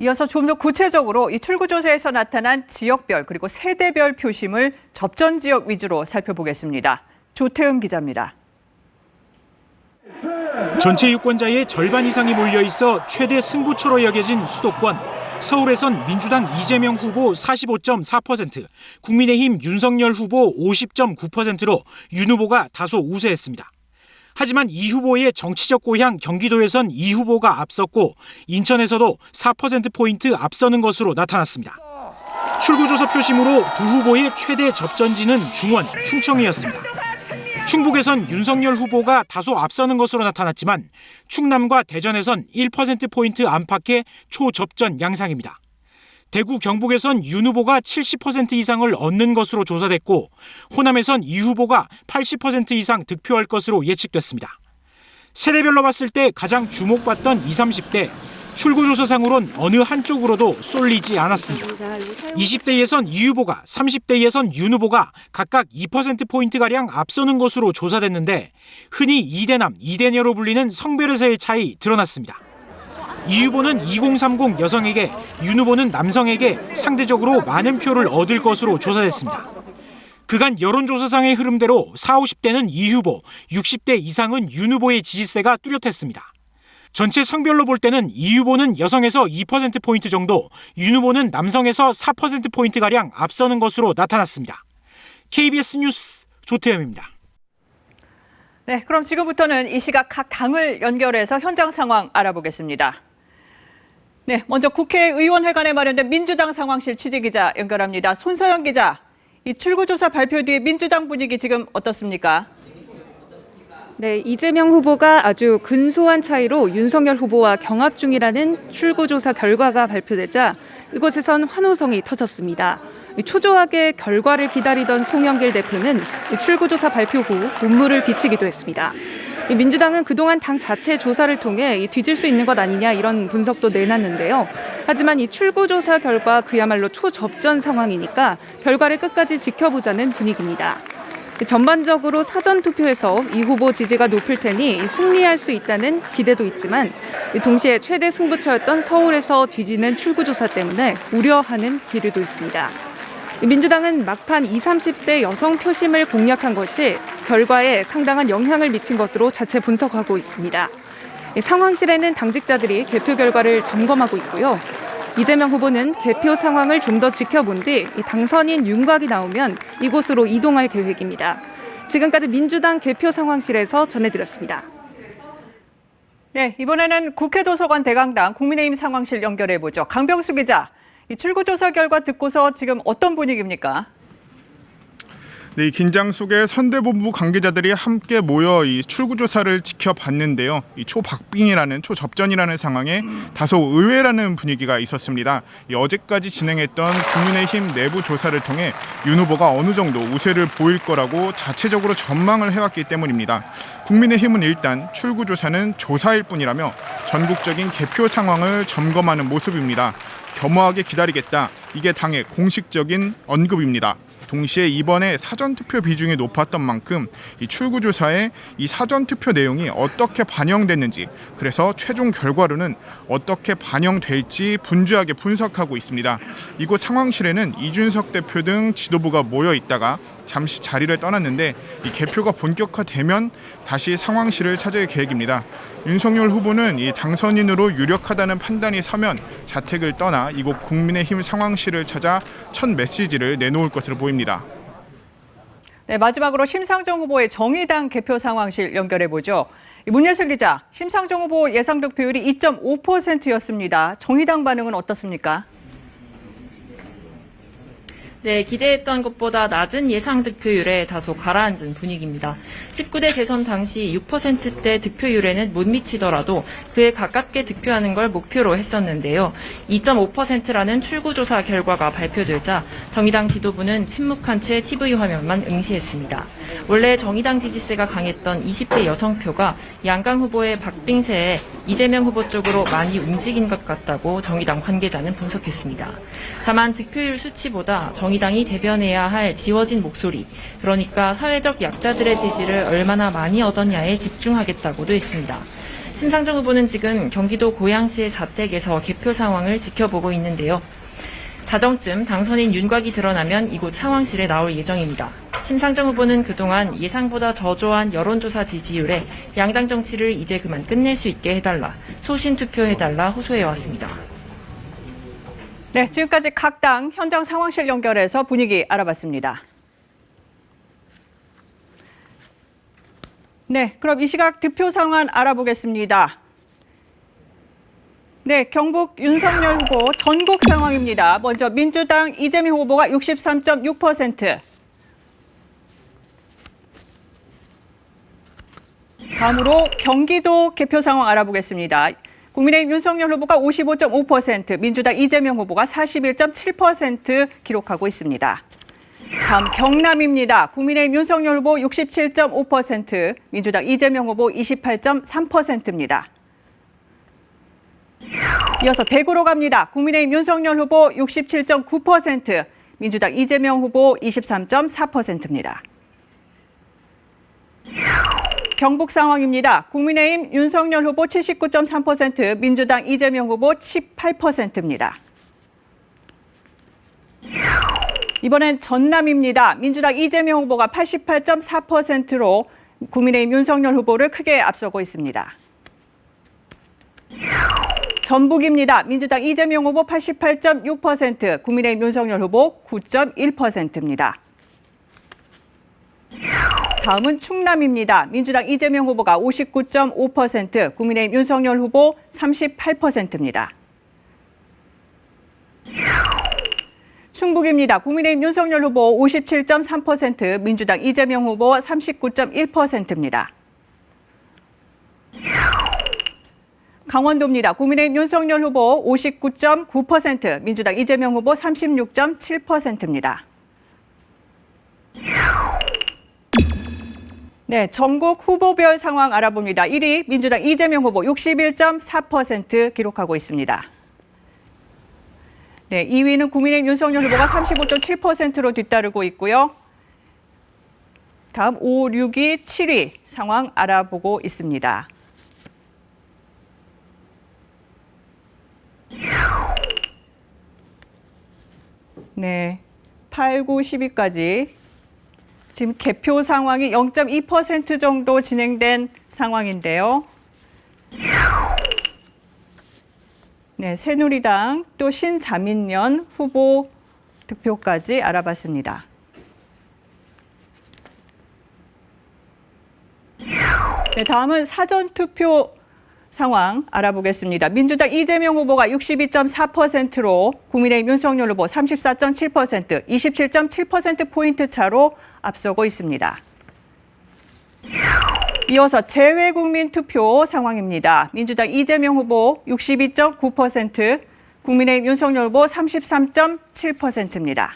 이어서 좀 더 구체적으로 이 출구조사에서 나타난 지역별 그리고 세대별 표심을 접전 지역 위주로 살펴보겠습니다. 조태음 기자입니다. 전체 유권자의 절반 이상이 몰려있어 최대 승부처로 여겨진 수도권. 서울에선 민주당 이재명 후보 45.4%, 국민의힘 윤석열 후보 50.9%로 윤 후보가 다소 우세했습니다. 하지만 이 후보의 정치적 고향 경기도에선 이 후보가 앞섰고 인천에서도 4%포인트 앞서는 것으로 나타났습니다. 출구조사 표심으로 두 후보의 최대 접전지는 중원, 충청이었습니다. 충북에선 윤석열 후보가 다소 앞서는 것으로 나타났지만 충남과 대전에선 1%포인트 안팎의 초접전 양상입니다. 대구, 경북에선 윤 후보가 70% 이상을 얻는 것으로 조사됐고 호남에선 이 후보가 80% 이상 득표할 것으로 예측됐습니다. 세대별로 봤을 때 가장 주목받던 20, 30대, 출구조사상으론 어느 한쪽으로도 쏠리지 않았습니다. 20대에선 이 후보가, 30대에선 윤 후보가 각각 2%포인트가량 앞서는 것으로 조사됐는데 흔히 2대남, 2대녀로 불리는 성별에서의 차이 드러났습니다. 이 후보는 2030 여성에게, 윤 후보는 남성에게 상대적으로 많은 표를 얻을 것으로 조사됐습니다. 그간 여론조사상의 흐름대로 40, 50대는 이 후보, 60대 이상은 윤 후보의 지지세가 뚜렷했습니다. 전체 성별로 볼 때는 이 후보는 여성에서 2%포인트 정도, 윤 후보는 남성에서 4%포인트가량 앞서는 것으로 나타났습니다. KBS 뉴스 조태현입니다. 네, 그럼 지금부터는 이 시각 각 당을 연결해서 현장 상황 알아보겠습니다. 네, 먼저 국회의원회관에 마련된 민주당 상황실 취재기자 연결합니다. 손서영 기자, 이 출구조사 발표 뒤에 민주당 분위기 지금 어떻습니까? 네, 이재명 후보가 아주 근소한 차이로 윤석열 후보와 경합 중이라는 출구조사 결과가 발표되자 이곳에선 환호성이 터졌습니다. 초조하게 결과를 기다리던 송영길 대표는 출구조사 발표 후 눈물을 비치기도 했습니다. 민주당은 그동안 당 자체 조사를 통해 뒤질 수 있는 것 아니냐 이런 분석도 내놨는데요. 하지만 이 출구조사 결과 그야말로 초접전 상황이니까 결과를 끝까지 지켜보자는 분위기입니다. 전반적으로 사전투표에서 이 후보 지지가 높을 테니 승리할 수 있다는 기대도 있지만 동시에 최대 승부처였던 서울에서 뒤지는 출구조사 때문에 우려하는 기류도 있습니다. 민주당은 막판 20, 30대 여성 표심을 공략한 것이 결과에 상당한 영향을 미친 것으로 자체 분석하고 있습니다. 상황실에는 당직자들이 개표 결과를 점검하고 있고요. 이재명 후보는 개표 상황을 좀 더 지켜본 뒤 당선인 윤곽이 나오면 이곳으로 이동할 계획입니다. 지금까지 민주당 개표 상황실에서 전해드렸습니다. 네, 이번에는 국회도서관 대강당 국민의힘 상황실 연결해보죠. 강병수 기자, 이 출구조사 결과 듣고서 지금 어떤 분위기입니까? 네, 이 긴장 속에 선대본부 관계자들이 함께 모여 이 출구조사를 지켜봤는데요. 이 초박빙이라는 초접전이라는 상황에 다소 의외라는 분위기가 있었습니다. 어제까지 진행했던 국민의힘 내부 조사를 통해 윤 후보가 어느 정도 우세를 보일 거라고 자체적으로 전망을 해왔기 때문입니다. 국민의힘은 일단 출구조사는 조사일 뿐이라며 전국적인 개표 상황을 점검하는 모습입니다. 겸허하게 기다리겠다. 이게 당의 공식적인 언급입니다. 동시에 이번에 사전투표 비중이 높았던 만큼 이 출구조사에 이 사전투표 내용이 어떻게 반영됐는지, 그래서 최종 결과로는 어떻게 반영될지 분주하게 분석하고 있습니다. 이곳 상황실에는 이준석 대표 등 지도부가 모여 있다가 잠시 자리를 떠났는데 이 개표가 본격화되면 다시 상황실을 찾을 계획입니다. 윤석열 후보는 이 당선인으로 유력하다는 판단이 서면 자택을 떠나 이곳 국민의힘 상황실을 찾아 첫 메시지를 내놓을 것으로 보입니다. 네, 마지막으로 심상정 후보의 정의당 개표 상황실 연결해보죠. 문예슬 기자, 심상정 후보 예상 득표율이 2.5%였습니다. 정의당 반응은 어떻습니까? 네, 기대했던 것보다 낮은 예상 득표율에 다소 가라앉은 분위기입니다. 19대 대선 당시 6%대 득표율에는 못 미치더라도 그에 가깝게 득표하는 걸 목표로 했었는데요. 2.5%라는 출구조사 결과가 발표되자 정의당 지도부는 침묵한 채 TV 화면만 응시했습니다. 원래 정의당 지지세가 강했던 20대 여성표가 양강 후보의 박빙세에 이재명 후보 쪽으로 많이 움직인 것 같다고 정의당 관계자는 분석했습니다. 다만 득표율 수치보다 정의당이 대변해야 할 지워진 목소리, 그러니까 사회적 약자들의 지지를 얼마나 많이 얻었냐에 집중하겠다고도 했습니다. 심상정 후보는 지금 경기도 고양시의 자택에서 개표 상황을 지켜보고 있는데요. 자정쯤 당선인 윤곽이 드러나면 이곳 상황실에 나올 예정입니다. 심상정 후보는 그동안 예상보다 저조한 여론조사 지지율에 양당 정치를 이제 그만 끝낼 수 있게 해달라, 소신 투표해달라 호소해왔습니다. 네, 지금까지 각 당 현장 상황실 연결해서 분위기 알아봤습니다. 네, 그럼 이 시각 득표 상황 알아보겠습니다. 네, 경북 윤석열 후보 전국 상황입니다. 먼저 민주당 이재명 후보가 63.6%. 다음으로 경기도 개표 상황 알아보겠습니다. 국민의힘 윤석열 후보가 55.5%, 민주당 이재명 후보가 41.7% 기록하고 있습니다. 다음 경남입니다. 국민의힘 윤석열 후보 67.5%, 민주당 이재명 후보 28.3%입니다. 이어서 대구로 갑니다. 국민의힘 윤석열 후보 67.9%, 민주당 이재명 후보 23.4%입니다. 경북 상황입니다. 국민의힘 윤석열 후보 79.3%, 민주당 이재명 후보 18%입니다. 이번엔 전남입니다. 민주당 이재명 후보가 88.4%로 국민의힘 윤석열 후보를 크게 앞서고 있습니다. 전북입니다. 민주당 이재명 후보 88.6%, 국민의힘 윤석열 후보 9.1%입니다. 다음은 충남입니다. 민주당 이재명 후보가 59.5%, 국민의힘 윤석열 후보 38%입니다. 충북입니다. 국민의힘 윤석열 후보 57.3%, 민주당 이재명 후보 39.1%입니다. 강원도입니다. 국민의힘 윤석열 후보 59.9%, 민주당 이재명 후보 36.7%입니다. 네, 전국 후보별 상황 알아봅니다. 1위 민주당 이재명 후보 61.4% 기록하고 있습니다. 네, 2위는 국민의힘 윤석열 후보가 35.7%로 뒤따르고 있고요. 다음 5, 6위, 7위 상황 알아보고 있습니다. 네, 8, 9, 10위까지 지금 개표 상황이 0.2% 정도 진행된 상황인데요. 네, 새누리당 또 신자민련 후보 득표까지 알아봤습니다. 네, 다음은 사전투표 상황 알아보겠습니다. 민주당 이재명 후보가 62.4%로 국민의힘 윤석열 후보 34.7%, 27.7%포인트 차로 앞서고 있습니다. 이어서 재외국민 투표 상황입니다. 민주당 이재명 후보 62.9%, 국민의힘 윤석열 후보 33.7%입니다.